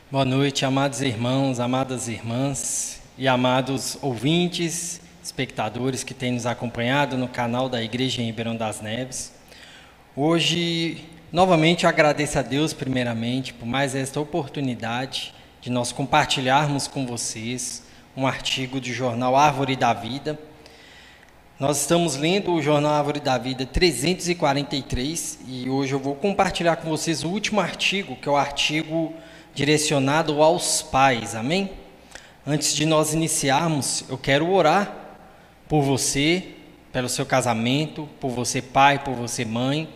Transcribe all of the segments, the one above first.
Boa noite, amados irmãos, amadas irmãs e amados ouvintes, espectadores que têm nos acompanhado no canal da Igreja em Ribeirão das Neves. Hoje, novamente, eu agradeço a Deus, primeiramente, por mais esta oportunidade de nós compartilharmos com vocês um artigo do jornal Árvore da Vida. Nós estamos lendo o jornal Árvore da Vida 343 e hoje eu vou compartilhar com vocês o último artigo, que é o artigo direcionado aos pais, amém? Antes de nós iniciarmos, eu quero orar por você, pelo seu casamento, por você pai, por você mãe,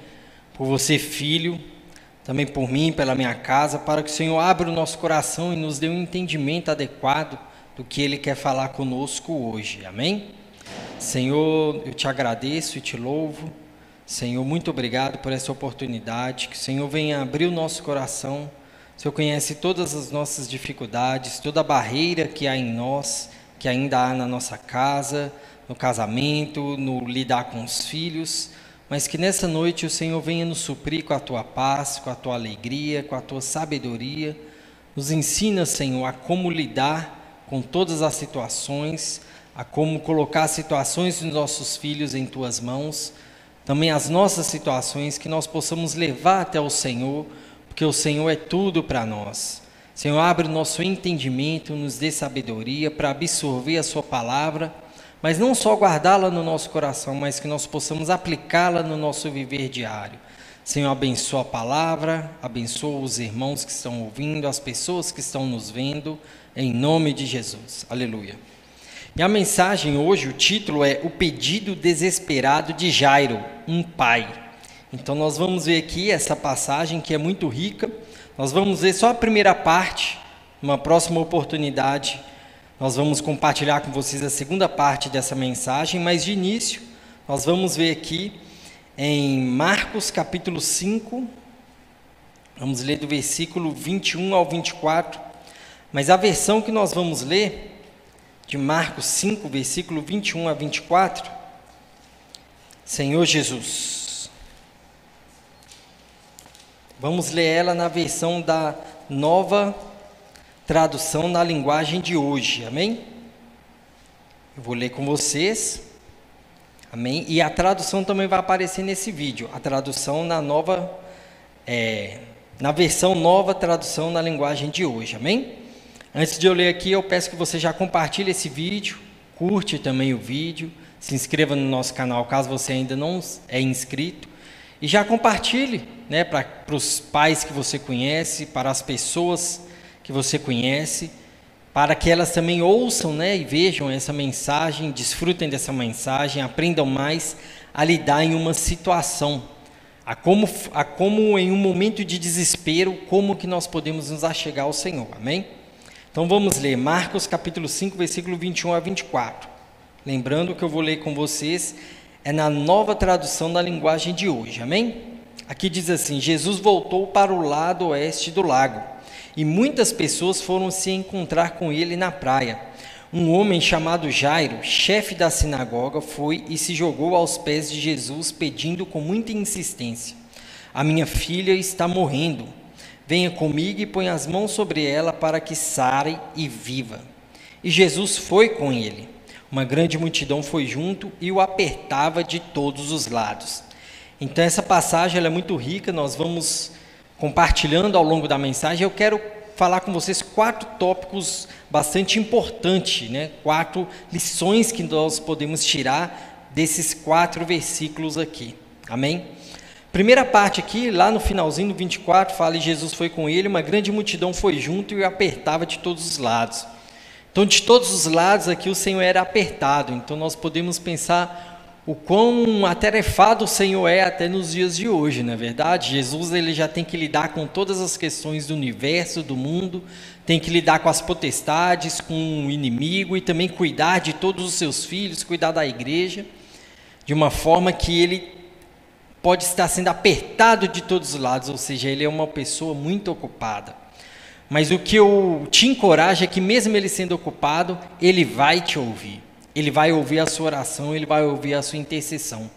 por você filho, também por mim, pela minha casa, para que o Senhor abra o nosso coração e nos dê um entendimento adequado do que Ele quer falar conosco hoje, amém? Senhor, eu te agradeço e te louvo. Senhor, muito obrigado por essa oportunidade, que o Senhor venha abrir o nosso coração. O Senhor conhece todas as nossas dificuldades, toda a barreira que há em nós, que ainda há na nossa casa, no casamento, no lidar com os filhos, mas que nessa noite o Senhor venha nos suprir com a tua paz, com a tua alegria, com a tua sabedoria. Nos ensina, Senhor, a como lidar com todas as situações, a como colocar as situações dos nossos filhos em tuas mãos, também as nossas situações, que nós possamos levar até o Senhor, porque o Senhor é tudo para nós. Senhor, abre o nosso entendimento, nos dê sabedoria para absorver a sua palavra, mas não só guardá-la no nosso coração, mas que nós possamos aplicá-la no nosso viver diário. Senhor, abençoa a palavra, abençoa os irmãos que estão ouvindo, as pessoas que estão nos vendo, em nome de Jesus. Aleluia. E a mensagem hoje, o título é O Pedido Desesperado de Jairo, um pai. Então nós vamos ver aqui essa passagem que é muito rica. Nós vamos ver só a primeira parte. Numa próxima oportunidade nós vamos compartilhar com vocês a segunda parte dessa mensagem, mas de início nós vamos ver aqui em Marcos capítulo 5, vamos ler do versículo 21 ao 24, mas a versão que nós vamos ler de Marcos 5, versículo 21 a 24, Senhor Jesus. Vamos ler ela na versão da Nova Tradução na linguagem de hoje, amém? Eu vou ler com vocês, amém? E a tradução também vai aparecer nesse vídeo, a tradução na versão Nova Tradução na linguagem de hoje, amém? Antes de eu ler aqui, eu peço que você já compartilhe esse vídeo, curte também o vídeo, se inscreva no nosso canal caso você ainda não é inscrito, e já compartilhe, né, para os pais que você conhece, para as pessoas que você conhece, para que elas também ouçam, né, e vejam essa mensagem, desfrutem dessa mensagem, aprendam mais a lidar em uma situação, a como em um momento de desespero, como que nós podemos nos achegar ao Senhor, amém? Então vamos ler Marcos capítulo 5, versículo 21 a 24. Lembrando que eu vou ler com vocês é na Nova Tradução da linguagem de hoje, amém? Aqui diz assim: Jesus voltou para o lado oeste do lago, e muitas pessoas foram se encontrar com ele na praia. Um homem chamado Jairo, chefe da sinagoga, foi e se jogou aos pés de Jesus, pedindo com muita insistência: a minha filha está morrendo. Venha comigo e põe as mãos sobre ela para que sare e viva. E Jesus foi com ele. Uma grande multidão foi junto e o apertava de todos os lados. Então essa passagem ela é muito rica, nós vamos compartilhando ao longo da mensagem. Eu quero falar com vocês 4 tópicos bastante importantes, né? 4 lições que nós podemos tirar desses 4 versículos aqui, amém? Primeira parte aqui, lá no finalzinho do 24, fala: e Jesus foi com ele, uma grande multidão foi junto e o apertava de todos os lados. Então, de todos os lados aqui o Senhor era apertado. Então, nós podemos pensar o quão atarefado o Senhor é até nos dias de hoje, não é verdade? Jesus ele já tem que lidar com todas as questões do universo, do mundo, tem que lidar com as potestades, com o inimigo e também cuidar de todos os seus filhos, cuidar da igreja, de uma forma que ele pode estar sendo apertado de todos os lados, ou seja, ele é uma pessoa muito ocupada. Mas o que eu te encorajo é que mesmo ele sendo ocupado, ele vai te ouvir. Ele vai ouvir a sua oração, ele vai ouvir a sua intercessão.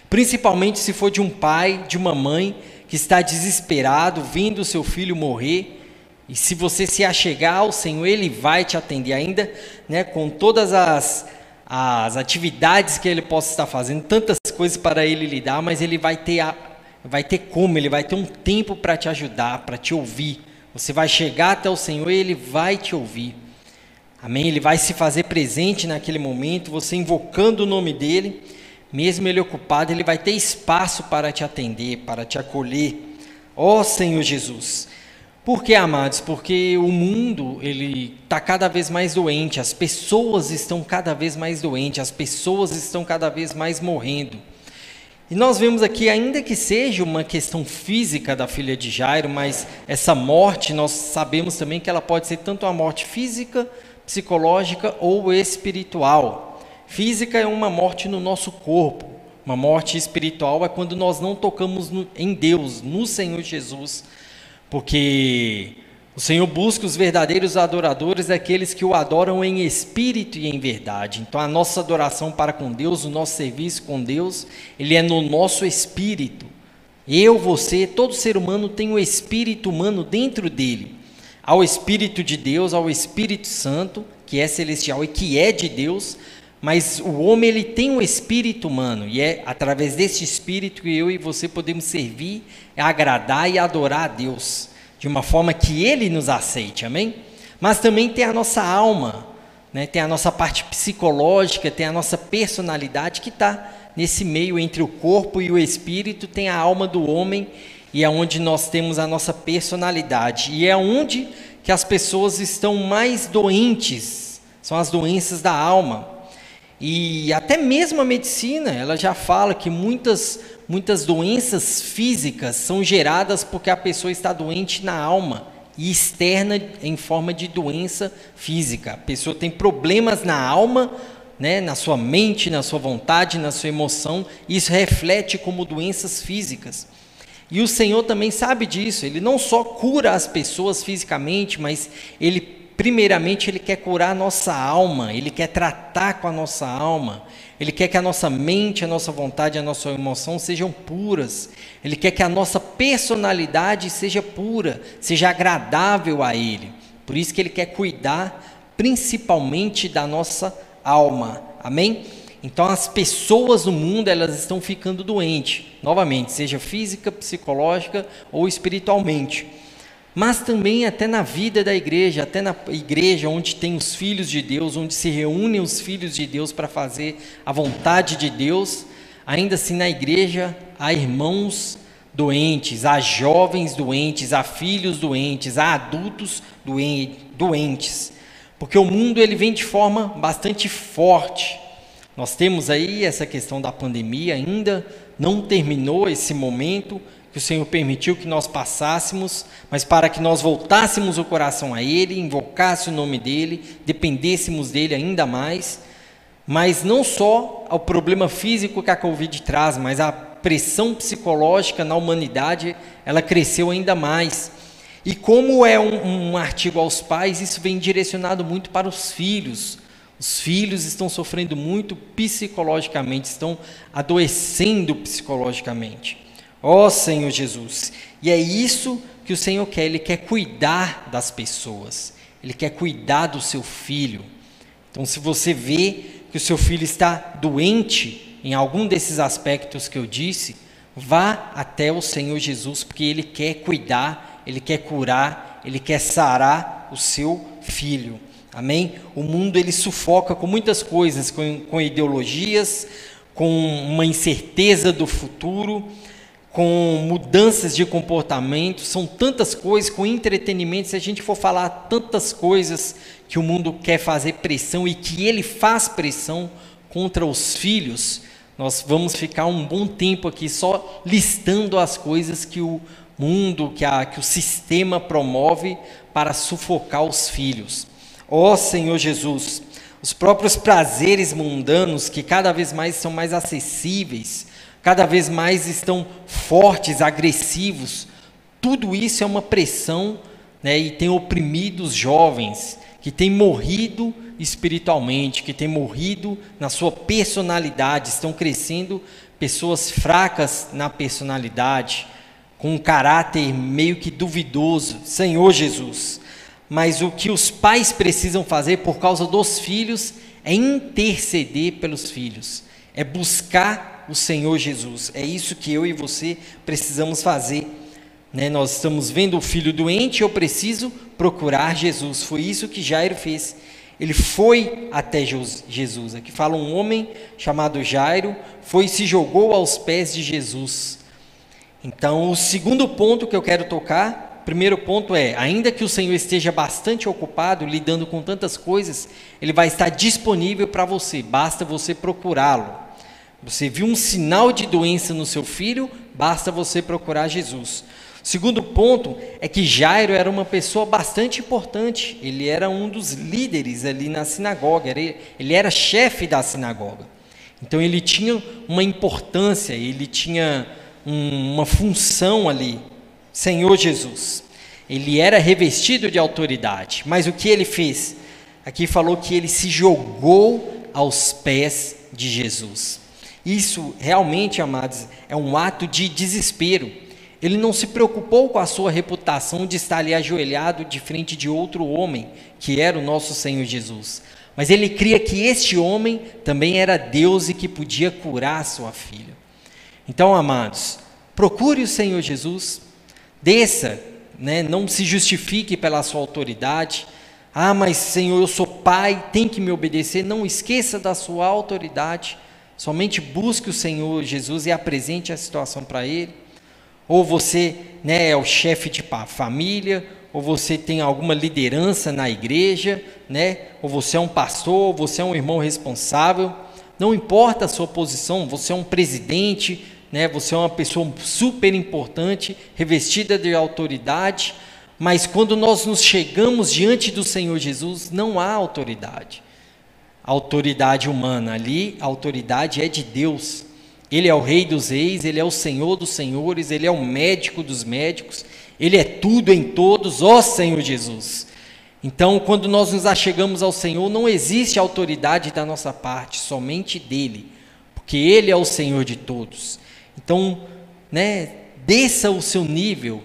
Principalmente se for de um pai, de uma mãe que está desesperado, vendo o seu filho morrer, E se você se achegar ao Senhor, Ele vai te atender, ainda, né, com todas as atividades que Ele possa estar fazendo, tantas coisas para Ele lhe dar, mas Ele vai ter Ele vai ter um tempo para te ajudar, para te ouvir. Você vai chegar até o Senhor e Ele vai te ouvir. Amém? Ele vai se fazer presente naquele momento, você invocando o nome dEle, mesmo Ele ocupado, Ele vai ter espaço para te atender, para te acolher. Ó Senhor Jesus! Por que, amados? Porque o mundo ele está cada vez mais doente, as pessoas estão cada vez mais doentes, as pessoas estão cada vez mais morrendo. E nós vemos aqui, ainda que seja uma questão física da filha de Jairo, mas essa morte, nós sabemos também que ela pode ser tanto uma morte física, psicológica ou espiritual. Física é uma morte no nosso corpo, uma morte espiritual é quando nós não tocamos em Deus, no Senhor Jesus, porque o Senhor busca os verdadeiros adoradores, aqueles que o adoram em espírito e em verdade. Então a nossa adoração para com Deus, o nosso serviço com Deus, ele é no nosso espírito. Eu, você, todo ser humano tem o espírito humano dentro dele. Ao Espírito de Deus, ao Espírito Santo, que é celestial e que é de Deus, mas o homem ele tem um espírito humano, e é através desse espírito que eu e você podemos servir, agradar e adorar a Deus, de uma forma que Ele nos aceite, amém? Mas também tem a nossa alma, né? Tem a nossa parte psicológica, tem a nossa personalidade que está nesse meio entre o corpo e o espírito, tem a alma do homem, e é onde nós temos a nossa personalidade, e é onde que as pessoas estão mais doentes, são as doenças da alma. E até mesmo a medicina, ela já fala que muitas doenças físicas são geradas porque a pessoa está doente na alma e externa em forma de doença física. A pessoa tem problemas na alma, né, na sua mente, na sua vontade, na sua emoção, e isso reflete como doenças físicas. E o Senhor também sabe disso, Ele não só cura as pessoas fisicamente, mas primeiramente, Ele quer curar a nossa alma, Ele quer tratar com a nossa alma, Ele quer que a nossa mente, a nossa vontade, a nossa emoção sejam puras, Ele quer que a nossa personalidade seja pura, seja agradável a Ele. Por isso que Ele quer cuidar principalmente da nossa alma, amém? Então as pessoas no mundo, elas estão ficando doentes, novamente, seja física, psicológica ou espiritualmente. Mas também até na vida da igreja, até na igreja onde tem os filhos de Deus, onde se reúnem os filhos de Deus para fazer a vontade de Deus, ainda assim na igreja há irmãos doentes, há jovens doentes, há filhos doentes, há adultos doentes, porque o mundo ele vem de forma bastante forte. Nós temos aí essa questão da pandemia, ainda não terminou esse momento, que o Senhor permitiu que nós passássemos, mas para que nós voltássemos o coração a Ele, invocássemos o nome dEle, dependêssemos dEle ainda mais, mas não só ao problema físico que a Covid traz, mas a pressão psicológica na humanidade, ela cresceu ainda mais. E como é um artigo aos pais, isso vem direcionado muito para os filhos. Os filhos estão sofrendo muito psicologicamente, estão adoecendo psicologicamente. Ó Senhor Jesus, e é isso que o Senhor quer, Ele quer cuidar das pessoas, Ele quer cuidar do seu filho. Então se você vê que o seu filho está doente em algum desses aspectos que eu disse, vá até o Senhor Jesus, porque Ele quer cuidar, Ele quer curar, Ele quer sarar o seu filho, amém? O mundo ele sufoca com muitas coisas, com ideologias, com uma incerteza do futuro, com mudanças de comportamento, são tantas coisas, com entretenimento, se a gente for falar tantas coisas que o mundo quer fazer pressão e que ele faz pressão contra os filhos, nós vamos ficar um bom tempo aqui só listando as coisas que o mundo, que o sistema promove para sufocar os filhos. Ó Senhor Jesus, os próprios prazeres mundanos que cada vez mais são mais acessíveis, cada vez mais estão fortes, agressivos, tudo isso é uma pressão, né, e tem oprimido os jovens, que têm morrido espiritualmente, que têm morrido na sua personalidade, estão crescendo pessoas fracas na personalidade, com um caráter meio que duvidoso: Senhor Jesus. Mas o que os pais precisam fazer por causa dos filhos é interceder pelos filhos, é buscar o Senhor Jesus. É isso que eu e você precisamos fazer, né? Nós estamos vendo o filho doente, eu preciso procurar Jesus. Foi isso que Jairo fez. Ele foi até Jesus. Aqui fala um homem chamado Jairo, foi e se jogou aos pés de Jesus. Então, o segundo ponto que eu quero tocar, primeiro ponto é: ainda que o Senhor esteja bastante ocupado, lidando com tantas coisas, Ele vai estar disponível para você, basta você procurá-lo. Você viu um sinal de doença no seu filho, basta você procurar Jesus. Segundo ponto é que Jairo era uma pessoa bastante importante. Ele era um dos líderes ali na sinagoga, ele era chefe da sinagoga. Então ele tinha uma importância, ele tinha uma função ali. Senhor Jesus, ele era revestido de autoridade, mas o que ele fez? Aqui falou que ele se jogou aos pés de Jesus. Isso realmente, amados, é um ato de desespero. Ele não se preocupou com a sua reputação de estar ali ajoelhado de frente de outro homem, que era o nosso Senhor Jesus. Mas ele cria que este homem também era Deus e que podia curar a sua filha. Então, amados, procure o Senhor Jesus, desça, né? Não se justifique pela sua autoridade. Ah, mas Senhor, eu sou pai, tem que me obedecer. Não esqueça da sua autoridade, somente busque o Senhor Jesus e apresente a situação para Ele. Ou você, né, é o chefe de família, ou você tem alguma liderança na igreja, né, ou você é um pastor, ou você é um irmão responsável, não importa a sua posição, você é um presidente, né, você é uma pessoa super importante, revestida de autoridade, mas quando nós nos chegamos diante do Senhor Jesus, não há autoridade. A autoridade humana ali, a autoridade é de Deus. Ele é o Rei dos Reis, Ele é o Senhor dos Senhores, Ele é o médico dos médicos, Ele é tudo em todos, ó Senhor Jesus. Então, quando nós nos achegamos ao Senhor, não existe autoridade da nossa parte, somente dEle, porque Ele é o Senhor de todos. Então, né, desça o seu nível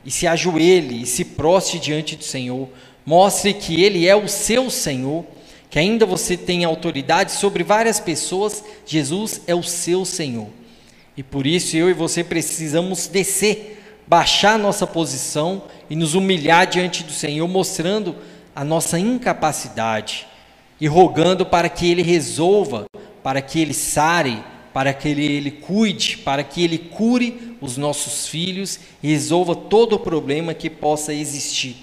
e se ajoelhe e se prostre diante do Senhor, mostre que Ele é o seu Senhor, que ainda você tem autoridade sobre várias pessoas. Jesus é o seu Senhor, e por isso eu e você precisamos descer, baixar nossa posição e nos humilhar diante do Senhor, mostrando a nossa incapacidade e rogando para que Ele resolva, para que Ele sare, para que Ele cuide, para que Ele cure os nossos filhos e resolva todo o problema que possa existir.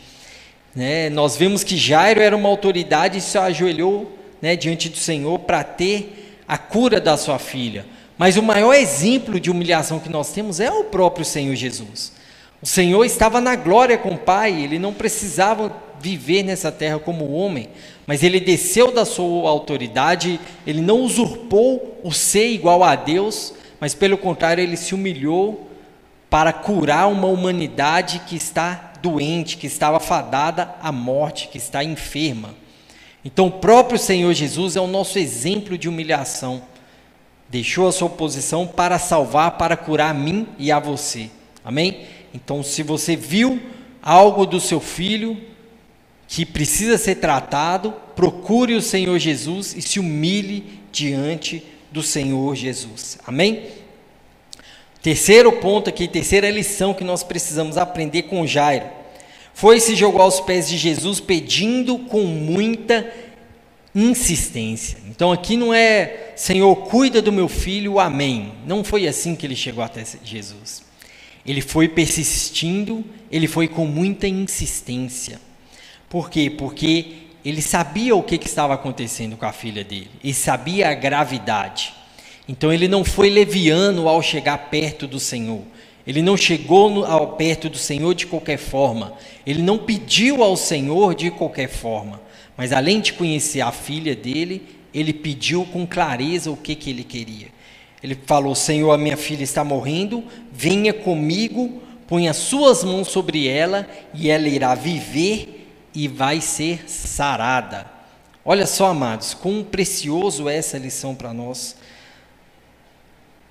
Né? Nós vemos que Jairo era uma autoridade e se ajoelhou, né, diante do Senhor para ter a cura da sua filha. Mas o maior exemplo de humilhação que nós temos é o próprio Senhor Jesus. O Senhor estava na glória com o Pai, Ele não precisava viver nessa terra como homem, mas Ele desceu da sua autoridade, Ele não usurpou o ser igual a Deus, mas pelo contrário, Ele se humilhou para curar uma humanidade que está doente, que estava fadada à morte, que está enferma. Então o próprio Senhor Jesus é o nosso exemplo de humilhação. Deixou a sua posição para salvar, para curar a mim e a você. Amém? Então, se você viu algo do seu filho que precisa ser tratado, procure o Senhor Jesus e se humilhe diante do Senhor Jesus. Amém? Terceiro ponto aqui, terceira lição que nós precisamos aprender com Jairo. Foi se jogou aos pés de Jesus pedindo com muita insistência. Então aqui não é: Senhor, cuida do meu filho, amém. Não foi assim que ele chegou até Jesus. Ele foi persistindo, ele foi com muita insistência. Por quê? Porque ele sabia o que estava acontecendo com a filha dele. Ele sabia a gravidade. Então ele não foi leviano ao chegar perto do Senhor. Ele não chegou perto do Senhor de qualquer forma. Ele não pediu ao Senhor de qualquer forma. Mas além de conhecer a filha dele, ele pediu com clareza o que ele queria. Ele falou: Senhor, a minha filha está morrendo, venha comigo, põe as suas mãos sobre ela e ela irá viver e vai ser sarada. Olha só, amados, quão precioso é essa lição para nós.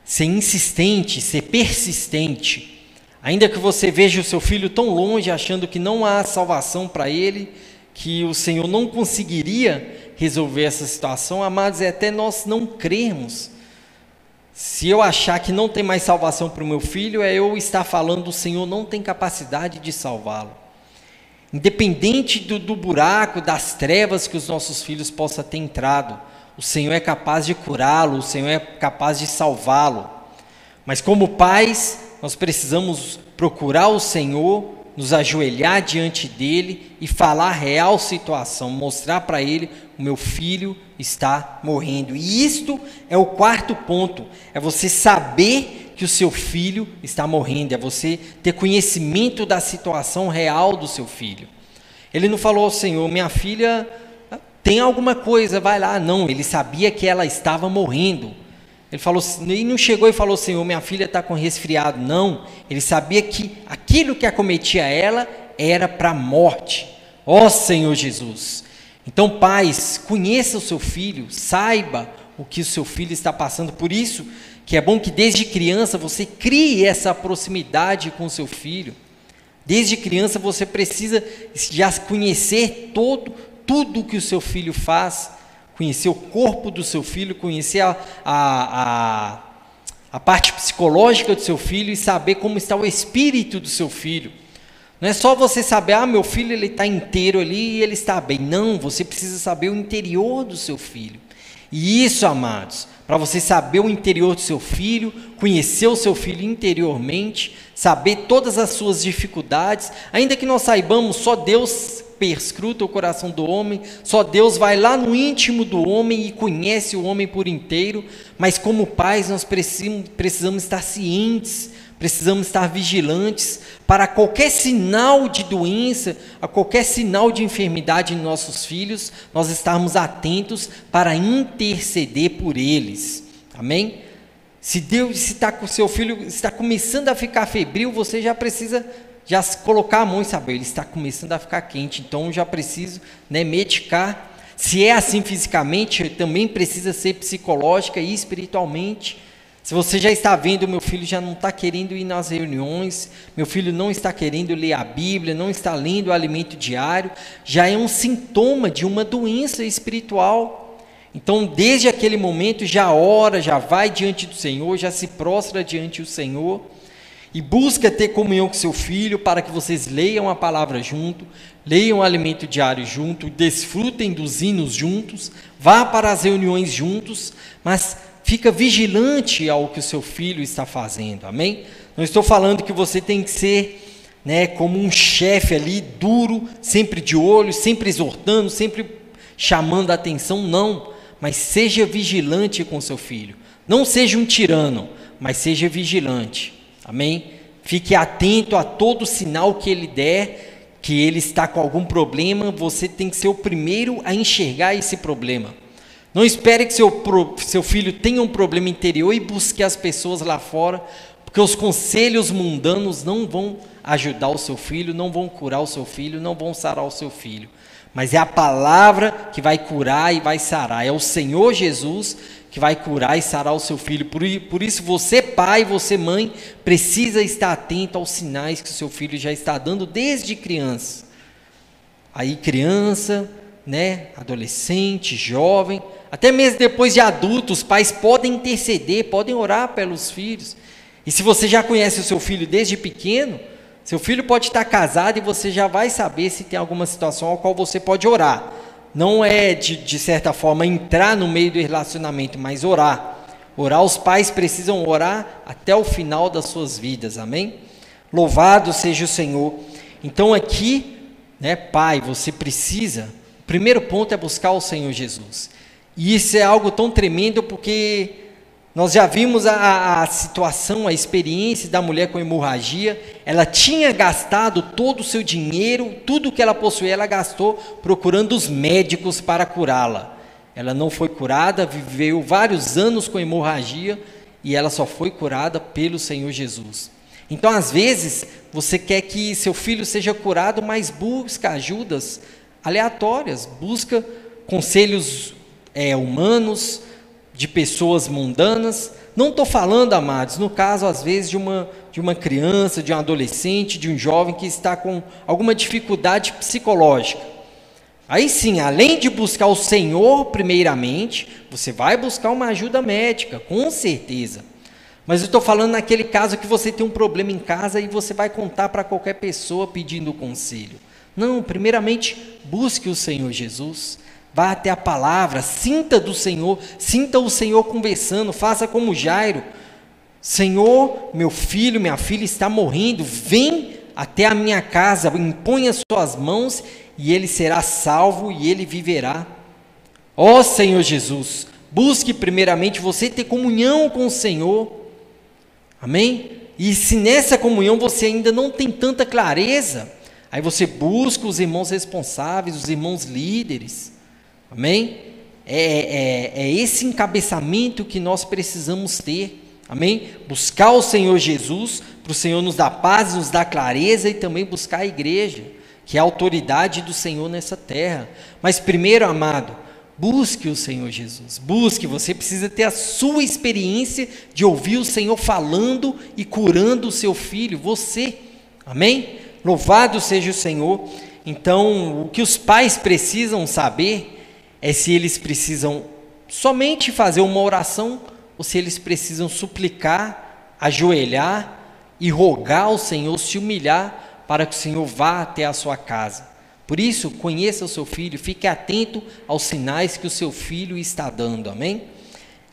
Ser insistente, ser persistente. Ainda que você veja o seu filho tão longe, achando que não há salvação para ele, que o Senhor não conseguiria resolver essa situação, amados, é até nós não crermos. Se eu achar que não tem mais salvação para o meu filho, é eu estar falando, o Senhor não tem capacidade de salvá-lo. Independente do buraco, das trevas que os nossos filhos possam ter entrado, o Senhor é capaz de curá-lo, o Senhor é capaz de salvá-lo. Mas como pais, nós precisamos procurar o Senhor, nos ajoelhar diante dele e falar a real situação, mostrar para ele: o meu filho está morrendo. E isto é o quarto ponto, é você saber que o seu filho está morrendo, é você ter conhecimento da situação real do seu filho. Ele não falou: Senhor, minha filha tem alguma coisa, vai lá. Não, ele sabia que ela estava morrendo. Ele falou, e não chegou e falou: Senhor, minha filha está com resfriado. Não, ele sabia que aquilo que acometia ela era para a morte. Ó Senhor Jesus! Então, pais, conheça o seu filho, saiba o que o seu filho está passando. Por isso que é bom que desde criança você crie essa proximidade com o seu filho. Desde criança você precisa já conhecer tudo que o seu filho faz, conhecer o corpo do seu filho, conhecer a parte psicológica do seu filho e saber como está o espírito do seu filho. Não é só você saber: meu filho ele está inteiro ali e ele está bem. Não, você precisa saber o interior do seu filho. E isso, amados, para você saber o interior do seu filho, conhecer o seu filho interiormente, saber todas as suas dificuldades, ainda que nós saibamos, só Deus perscruta o coração do homem, só Deus vai lá no íntimo do homem e conhece o homem por inteiro, mas como pais nós precisamos estar cientes, precisamos estar vigilantes para qualquer sinal de doença, a qualquer sinal de enfermidade em nossos filhos, nós estarmos atentos para interceder por eles, amém? Se está com seu filho, está começando a ficar febril, você já precisa colocar a mão e saber: ele está começando a ficar quente, então eu já preciso, medicar. Se é assim fisicamente, também precisa ser psicológica e espiritualmente. Se você já está vendo: meu filho já não está querendo ir nas reuniões, meu filho não está querendo ler a Bíblia, não está lendo o alimento diário, já é um sintoma de uma doença espiritual. Então, desde aquele momento, já ora, já vai diante do Senhor, já se prostra diante do Senhor, e busca ter comunhão com seu filho, para que vocês leiam a palavra junto, leiam o alimento diário junto, desfrutem dos hinos juntos, vá para as reuniões juntos, mas fica vigilante ao que o seu filho está fazendo, amém? Não estou falando que você tem que ser, como um chefe ali, duro, sempre de olho, sempre exortando, sempre chamando a atenção, não, mas seja vigilante com seu filho, não seja um tirano, mas seja vigilante, amém? Fique atento a todo sinal que ele der, que ele está com algum problema, você tem que ser o primeiro a enxergar esse problema. Não espere que seu filho tenha um problema interior e busque as pessoas lá fora, porque os conselhos mundanos não vão ajudar o seu filho, não vão curar o seu filho, não vão sarar o seu filho. Mas é a palavra que vai curar e vai sarar, é o Senhor Jesus que vai curar e sarar o seu filho. Por isso você, pai, você, mãe, precisa estar atento aos sinais que o seu filho já está dando desde criança. Aí criança, adolescente, jovem, até mesmo depois de adultos, os pais podem interceder, podem orar pelos filhos. E se você já conhece o seu filho desde pequeno, seu filho pode estar casado e você já vai saber se tem alguma situação ao qual você pode orar. Não é de certa forma entrar no meio do relacionamento, mas orar. Orar, os pais precisam orar até o final das suas vidas, amém? Louvado seja o Senhor. Então aqui, pai, você precisa, o primeiro ponto é buscar o Senhor Jesus. E isso é algo tão tremendo, porque nós já vimos a situação, a experiência da mulher com hemorragia. Ela tinha gastado todo o seu dinheiro, tudo que ela possuía, ela gastou procurando os médicos para curá-la. Ela não foi curada, viveu vários anos com hemorragia, e ela só foi curada pelo Senhor Jesus. Então, às vezes, você quer que seu filho seja curado, mas busca ajudas aleatórias, busca conselhos humanos, de pessoas mundanas. Não estou falando, amados, no caso às vezes de uma de uma criança, de um adolescente, de um jovem que está com alguma dificuldade psicológica. Aí sim, além de buscar o Senhor primeiramente, você vai buscar uma ajuda médica, com certeza. Mas eu estou falando naquele caso que você tem um problema em casa e você vai contar para qualquer pessoa pedindo conselho. Não, primeiramente, busque o Senhor Jesus. Vá até a palavra, sinta do Senhor, sinta o Senhor conversando, faça como Jairo. Senhor, meu filho, minha filha está morrendo, vem até a minha casa, impõe as suas mãos e ele será salvo e ele viverá. Ó Senhor Jesus, busque primeiramente você ter comunhão com o Senhor. Amém? E se nessa comunhão você ainda não tem tanta clareza, aí você busca os irmãos responsáveis, os irmãos líderes. Amém? É esse encabeçamento que nós precisamos ter. Amém? Buscar o Senhor Jesus, para o Senhor nos dar paz, nos dar clareza, e também buscar a igreja, que é a autoridade do Senhor nessa terra. Mas primeiro, amado, busque o Senhor Jesus, busque, você precisa ter a sua experiência de ouvir o Senhor falando e curando o seu filho, você, amém? Louvado seja o Senhor. Então, o que os pais precisam saber é se eles precisam somente fazer uma oração, ou se eles precisam suplicar, ajoelhar e rogar ao Senhor, se humilhar, para que o Senhor vá até a sua casa. Por isso, conheça o seu filho, fique atento aos sinais que o seu filho está dando, amém?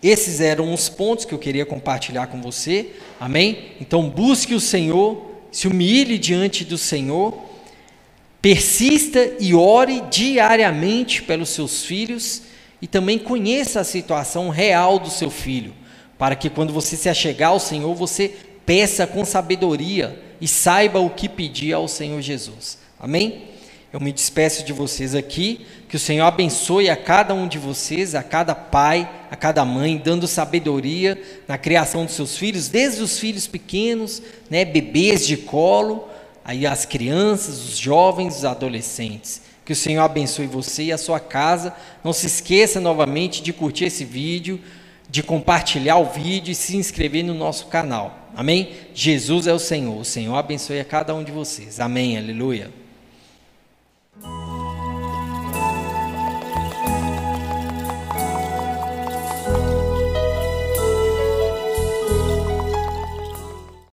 Esses eram os pontos que eu queria compartilhar com você, amém? Então, busque o Senhor, se humilhe diante do Senhor, persista e ore diariamente pelos seus filhos, e também conheça a situação real do seu filho, para que quando você se achegar ao Senhor, você peça com sabedoria e saiba o que pedir ao Senhor Jesus, amém? Eu me despeço de vocês aqui, que o Senhor abençoe a cada um de vocês, a cada pai, a cada mãe, dando sabedoria na criação dos seus filhos, desde os filhos pequenos, né, bebês de colo, aí as crianças, os jovens, os adolescentes. Que o Senhor abençoe você e a sua casa. Não se esqueça novamente de curtir esse vídeo, de compartilhar o vídeo e se inscrever no nosso canal. Amém? Jesus é o Senhor. O Senhor abençoe a cada um de vocês. Amém. Aleluia.